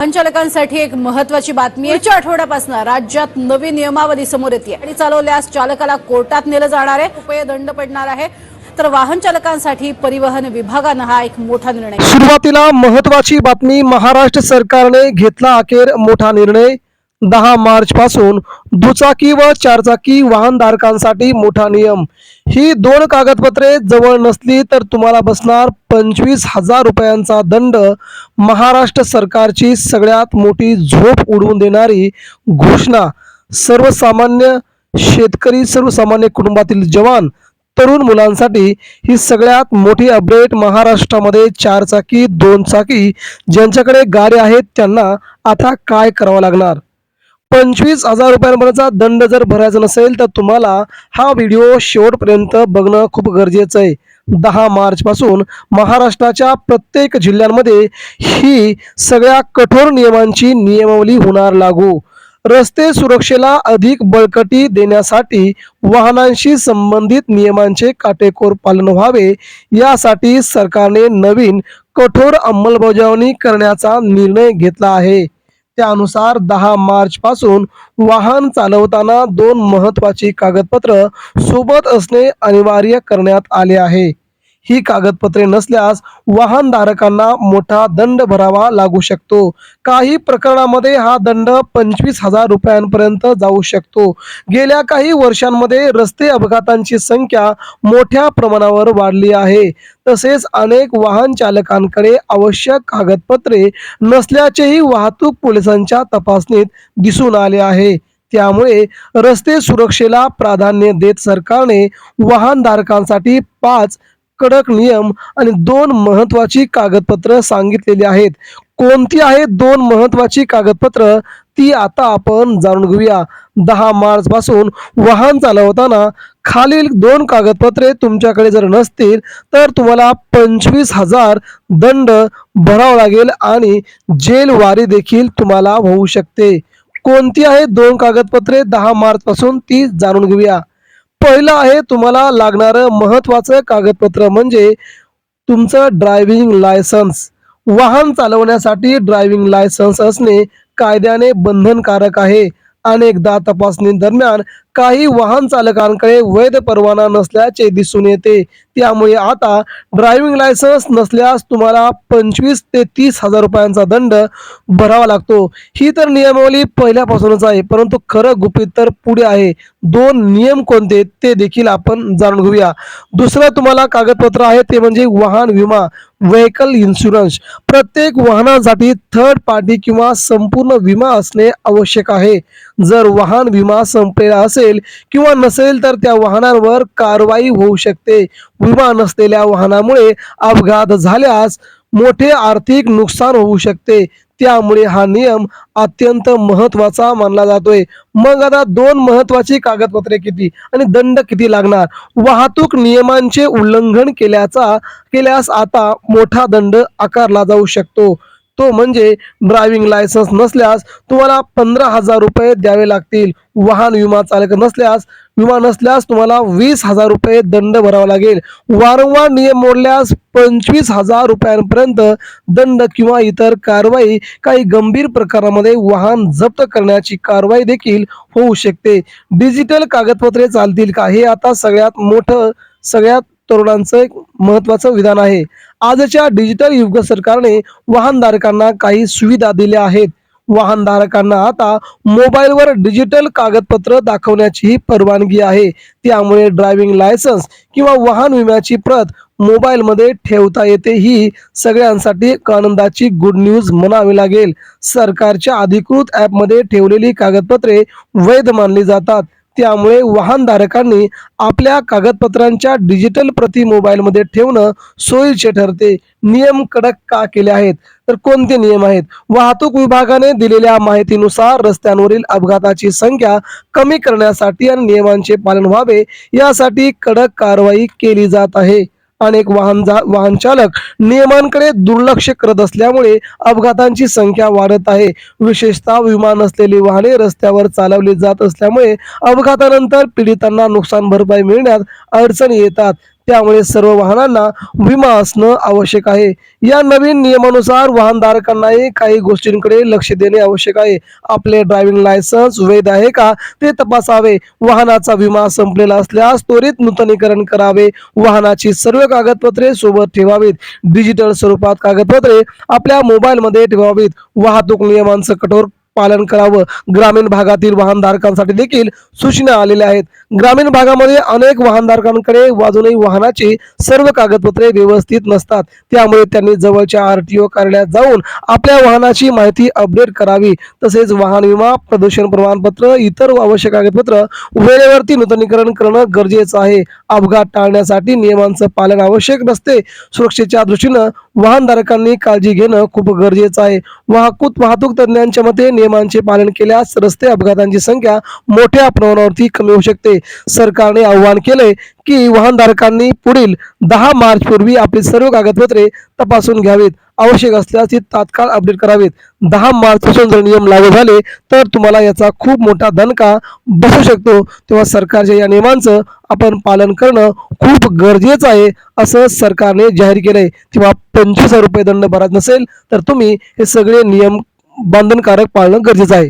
संचालकांसाठी एक महत्त्वाची बातमी आहे। पुढच्या आठवड्यापासून राज्यात नवी नियमावली समोर येते। गाडी चालवल्यास चालकाला कोर्टात नेलं जाणार आहे, रुपये दंड पडणार आहे। तर वाहन चालकांसाठी परिवहन विभागाने हा एक मोठा निर्णय। सुरुवातीला महत्त्वाची बातमी, महाराष्ट्र सरकारने घेतला अखेर मोठा निर्णय। 10 मार्च पासून दुचाकी व चारचाकी वाहनधारकांसाठी मोठा नियम। ही दोन कागदपत्रे जवळ नसली तर तुम्हाला बसणार 25,000 रुपयांचा दंड। महाराष्ट्र सरकारची सगळ्यात मोठी झोप उडवून देणारी घोषणा। सर्वसामान्य शेतकरी, सर्वसामान्य कुटुंबातील जवान, तरुण मुलांसाठी ही सगळ्यात मोठी अपडेट। महाराष्ट्रामध्ये चारचाकी, दोन चाकी ज्यांच्याकडे गाडी आहेत त्यांना आता काय करावं लागणार? 25,000 रुपयांपर्यंतचा दंड जर भरायचा नसेल तर तुम्हाला हा व्हिडिओ शेवटपर्यंत बघणं खूप गरजेचं आहे। 10 मार्च पासून महाराष्ट्राच्या प्रत्येक जिल्ह्यांमध्ये ही सगळ्या कठोर नियमांची नियमावली होणार लागू। रस्ते सुरक्षेला अधिक बळकटी देण्यासाठी वाहनांशी संबंधित नियमांचे काटेकोर पालन व्हावे यासाठी सरकारने नवीन कठोर अंमलबजावणी करण्याचा निर्णय घेतला आहे। त्यानुसार 10 मार्च पासून वाहन चालवताना 2 महत्त्वाची कागदपत्र सोबत असणे अनिवार्य करण्यात आले आहे। ही कागदपत्रे नसल्यास वाहनधारकांना मोठा दंड भरावा लागू शकतो। काही प्रकरणामध्ये हा दंड 25,000 रुपयांपर्यंत जाऊ शकतो। गेल्या काही वर्षांमध्ये रस्ते अपघातांची संख्या मोठ्या प्रमाणावर वाढली आहे। तसेच अनेक वाहन चालकांकडे आवश्यक कागदपत्रे नसल्याचेही वाहतूक पोलिसांच्या तपासणीत दिसून आले आहे। त्यामुळे रस्ते सुरक्षेला प्राधान्य देत सरकारने वाहनधारकांसाठी 5 कडक नियम आणि 2 महत्त्वाची कागदपत्र सांगितलेली आहेत। कोणती आहेत 2 महत्त्वाची कागदपत्र ती आता आपण जाणून घेऊया। 10 मार्च पासून वाहन चालवताना खालील 2 कागदपत्रे तुमच्याकडे जर नसतील तर तुम्हाला 25,000 दंड भरावा लागेल आणि जेलवारी देखील तुम्हाला होऊ शकते। कोणती आहेत 2 कागदपत्रे 10 मार्च पासून ती जाणून घेऊया। पहिलं आहे तुम्हाला लागणारं महत्त्वाचं कागदपत्र म्हणजे तुमचं ड्रायव्हिंग लायसन्स। वाहन चालवण्यासाठी ड्रायव्हिंग लायसन्स असणे कायद्याने बंधनकारक आहे। अनेकदा तपासणी दरम्यान काही वाहन चालकांकडे वैध परवाना नसल्याचे दिसून येते। त्यामुळे आता ड्रायव्हिंग लायसन्स नसल्यास तुम्हाला 25,000 ते 30,000 रुपयांचा दंड भरावा लागतो। ही तर नियमावली पहिल्यापासूनच आहे, परंतु खरं गुपित तर पुढे आहे। 2 नियम कोणते ते देखील आपण जाणून घेऊया। दुसरं तुम्हाला कागदपत्र आहे ते म्हणजे वाहन विमा, व्हेकल इन्शुरन्स। प्रत्येक वाहनासाठी थर्ड पार्टी किंवा संपूर्ण विमा असणे आवश्यक आहे। जर वाहन विमा संपलेला असेल किंवा नसेल तर त्या वाहनांवर कारवाई होऊ शकते। विमा नसलेल्या वाहनामुळे अपघात झाल्यास मोठे आर्थिक नुकसान होऊ शकते। त्यामुळे हा नियम अत्यंत महत्त्वाचा मानला जातोय। मग आता 2 महत्त्वाची कागदपत्रे किती आणि दंड किती लागणार? वाहतूक नियमांचे उल्लंघन केल्यास आता मोठा दंड आकारला जाऊ शकतो। तो म्हणजे ड्रायव्हिंग लायसन्स नसल्यास तुम्हाला 15,000 रुपये द्यावे लागतील। वाहन विमा नसल्यास तुम्हाला 20,000 रुपये दंड भरावा लागेल। वारंवार नियम मोडल्यास 25,000 रुपयांपर्यंत दंड किंवा इतर कारवाई, काही गंभीर प्रकारामध्ये वाहन जप्त करण्याची कारवाई देखील होऊ शकते। डिजिटल कागदपत्रे चालतील का? हे आता सगळ्यात तरुणांचं एक महत्त्वाचं विधान आहे। आजच्या डिजिटल युग सरकारने वाहनधारकांना काही सुविधा दिल्या आहेत। वाहनधारकांना आता मोबाईलवर डिजिटल कागदपत्र दाखवण्याची परवानगी आहे। त्यामुळे ड्रायव्हिंग लायसन्स किंवा वाहन विम्याची प्रत मोबाईलमध्ये ठेवता येते। ही सगळ्यांसाठी एक आनंदाची गुड न्यूज म्हणावी लागेल। सरकारच्या अधिकृत ॲपमध्ये ठेवलेली कागदपत्रे वैध मानली जातात। त्यामुळे वाहनधारकांनी आपल्या कागदपत्रांच्या डिजिटल प्रती मोबाईलमध्ये ठेवणं सोयीचे ठरते। नियम कडक का केले आहेत? तर कोणते नियम आहेत? वाहतूक विभागाने दिलेल्या माहितीनुसार रस्त्यांवरील अपघाताची संख्या कमी करण्यासाठी आणि नियमांचे पालन व्हावे यासाठी कडक कारवाई केली जात आहे। अनेक वाहन चालक नियमांकडे दुर्लक्ष करत असल्यामुळे अपघातांची संख्या वाढत आहे। विशेषतः विमा नसलेली वाहने रस्त्यावर चालवली जात असल्यामुळे अपघातानंतर पीडितांना नुकसान भरपाई मिळण्यात अडचणी येतात। त्यामुळे सर्व वाहनांना विमा असणं आवश्यक आहे. या नवीन नियमानुसार वाहनधारकांनाही काही गोष्टींकडे लक्ष देणे आवश्यक आहे. आपले ड्रायव्हिंग लायसन्स वैध आहे का ते तपासावे. वाहनाचा विमा संपलेला असल्यास त्वरित नूतनीकरण करावे. वाहनाची सर्व कागदपत्रे सोबत ठेवावीत. डिजिटल स्वरूपात कागदपत्रे आपल्या मोबाईलमध्ये ठेवावीत. वाहतूक नियमांचं कठोर पालन करावं. ग्रामीण भागातील वाहनधारकांसाठी देखील सूचना आलेल्या आहेत. ग्रामीण भागामध्ये अनेक वाहनधारकांकडे अजूनही वाहनाची सर्व कागदपत्रे व्यवस्थित नसतात. त्यामुळे त्यांनी जवळच्या RTO कार्यालयात जाऊन आपल्या वाहनाची माहिती अपडेट करावी. तसेच वाहन विमा, प्रदूषण प्रमाणपत्र, इतर आवश्यक कागदपत्र वेळेवरती नूतनीकरण करणं गरजेचं आहे. अपघात टाळण्यासाठी नियमांचं पालन आवश्यक नसते. सुरक्षेच्या दृष्टीनं वाहनधारकांनी काळजी घेणं खूप गरजेचं आहे. वाहतूक तज्ज्ञांच्या मते नियमांचे पालन केल्यास रस्ते अपघातांची संख्या मोठ्या प्रमाणावरती कमी होऊ शकते. सरकारने आवाहन केले की वाहनधारकांनी पुढील 10 मार्च पूर्वी आपली सर्व कागदपत्रे तपासून घ्यावीत. आवश्यक असल्यास ती तात्काळ अपडेट करावीत. 10 मार्च पासून जर नियम लागू झाले तर तुम्हाला याचा खूप मोठा दणका बसू शकतो. तेव्हा सरकारच्या या नियमांचं आपण पालन करणं खूप गरजेचं आहे असं सरकारने जाहीर केलंय. तेव्हा 25,000 रुपये दंड भरायचा नसेल तर तुम्ही हे सगळे नियम बंधनकारक पाळणं गरजेचं आहे.